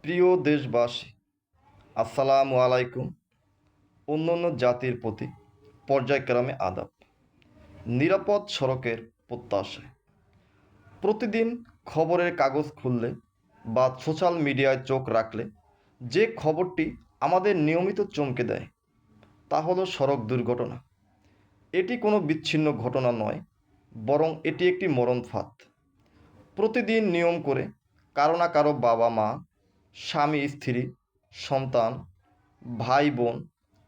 প্রিয় দেশবাসী, আসসালামু আলাইকুম। অন্য অন্য জাতির প্রতি পর্যায়ক্রমে আদাব। নিরাপদ সড়কের প্রত্যাশায় প্রতিদিন খবরের কাগজ খুললে বা সোশ্যাল মিডিয়ায় চোখ রাখলে যে খবরটি আমাদের নিয়মিত চমকে দেয় তা হলো সড়ক দুর্ঘটনা। এটি কোনো বিচ্ছিন্ন ঘটনা নয়, বরং এটি একটি মরণ ফাঁদ। প্রতিদিন নিয়ম করে কারো না কারো বাবা মা, স্বামী স্ত্রী, সন্তান, ভাই বোন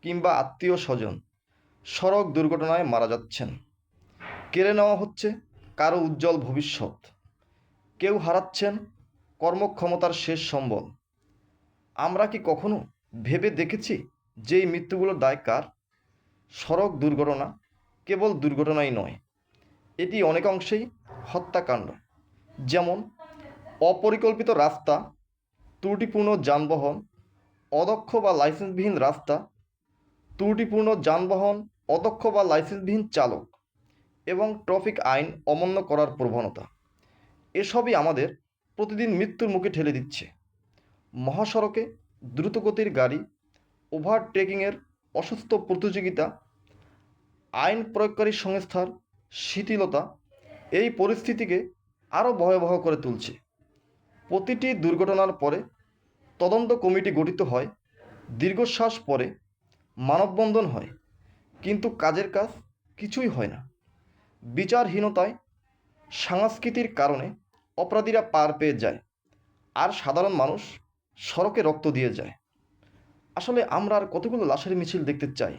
কিংবা আত্মীয় স্বজন সড়ক দুর্ঘটনায় মারা যাচ্ছেন। কেড়ে নেওয়া হচ্ছে কারো উজ্জ্বল ভবিষ্যৎ, কেউ হারাচ্ছেন কর্মক্ষমতার শেষ সম্বল। আমরা কি কখনো ভেবে দেখেছি যে এই মৃত্যুগুলোর দায় কার? সড়ক দুর্ঘটনা কেবল দুর্ঘটনাই নয়, এটি অনেকাংশেই হত্যাকাণ্ড। যেমন অপরিকল্পিত রাস্তা, ত্রুটিপূর্ণ যানবাহন, অদক্ষ বা লাইসেন্সবিহীন রাস্তা, ত্রুটিপূর্ণ যানবাহন, অদক্ষ বা লাইসেন্সবিহীন চালক এবং ট্রাফিক আইন অমান্য করার প্রবণতা, এসবই আমাদের প্রতিদিন মৃত্যুর মুখে ঠেলে দিচ্ছে। মহাসড়কে দ্রুতগতির গাড়ি, ওভারটেকিংয়ের অসুস্থ প্রতিযোগিতা, আইন প্রয়োগকারী সংস্থার শিথিলতা এই পরিস্থিতিকে আরও ভয়াবহ করে তুলছে। প্রতিটি দুর্ঘটনার পরে তদন্ত কমিটি গঠিত হয়, দীর্ঘশ্বাস পরে, মানববন্ধন হয়, কিন্তু কাজের কাজ কিছুই হয় না। বিচারহীনতায়, সংস্কৃতির কারণে অপরাধীরা পার পেয়ে যায়, আর সাধারণ মানুষ সড়কে রক্ত দিয়ে যায়। আসলে আমরা আর কতগুলো লাশের মিছিল দেখতে চাই?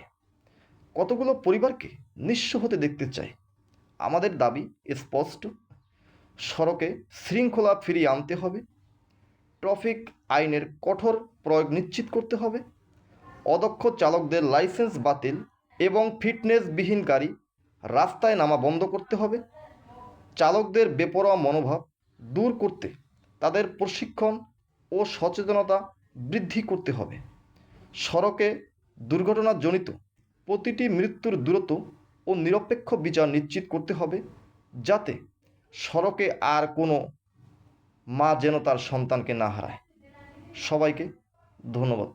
কতগুলো পরিবারকে নিঃস্ব হতে দেখতে চাই? আমাদের দাবি স্পষ্ট: সড়কে শৃঙ্খলা ফিরিয়ে আনতে হবে, ট্রাফিক আইনের কঠোর প্রয়োগ নিশ্চিত করতে হবে, অদক্ষ চালকদের লাইসেন্স বাতিল এবং ফিটনেসবিহীন গাড়ি রাস্তায় নামা বন্ধ করতে হবে, চালকদের বেপরোয়া মনোভাব দূর করতে তাদের প্রশিক্ষণ ও সচেতনতা বৃদ্ধি করতে হবে। সড়কে দুর্ঘটনাজনিত প্রতিটি মৃত্যুর দ্রুত ও নিরপেক্ষ বিচার নিশ্চিত করতে হবে, যাতে সড়কে আর কোনো মা যেন তার সন্তানকে না হারায়। সবাইকে ধন্যবাদ।